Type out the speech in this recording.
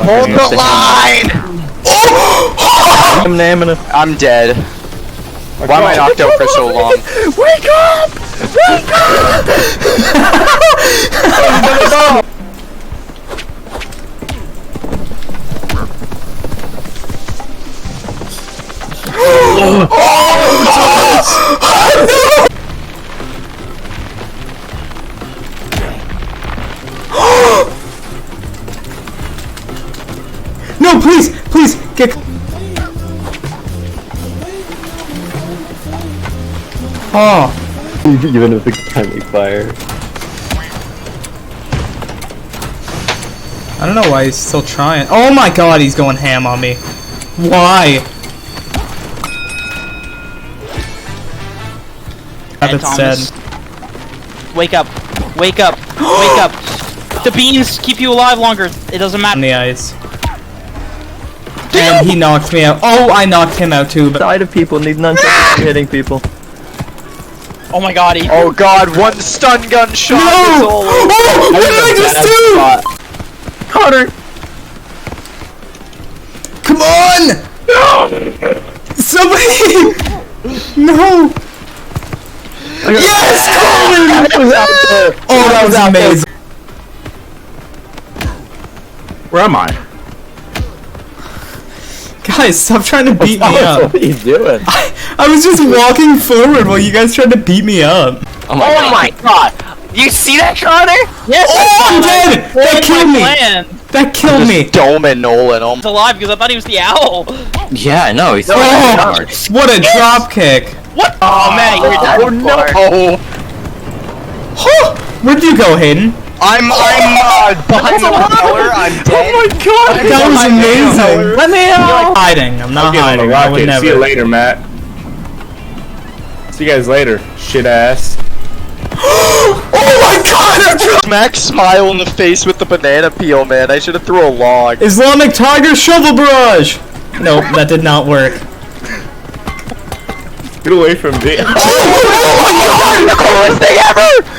Hold the line! I'm dead. Why am I knocked out for so long? Wake up! Wake up! No, please, please, get. Oh. Even if it's friendly fire. I don't know why he's still trying. Oh my god, he's going ham on me. Why? That's sad. Wake up. Wake up. Wake up. The beans keep you alive longer. It doesn't matter. On the ice. And he knocked me out. Oh, I knocked him out too, but Side of people need nunchucks for hitting people. Oh my god, he. Oh god, one stun gun shot no! is all over. Oh, what did I just do? Connor! Come on! No! Somebody! No! Yes, Colin! Oh, that was amazing. Where am I? Guys, stop trying to beat me up. What are you doing? I was just walking forward while you guys tried to beat me up. Oh my god! You see that, Connor? Yes. Oh, I'm dead! That killed me! Plan. That killed me! Doming Nolan. He's alive because I thought he was the owl. Yeah, I know. He's Oh, what a drop kick! What? Oh man, you're dead. Oh no! Oh, Huh. Where'd you go, Hayden? I'm behind the tower. I'm dead. Oh my god! That was amazing! Let me out! Hiding. I'm not Get on the hiding. I would rocket. never. See you later, Matt. See you guys later, shit ass. Oh my god! Smack Smile in the face with the banana peel, man. I should have threw a log. Islamic Tiger Shovel Barrage! Nope, that did not work. Get away from me. The coolest thing ever!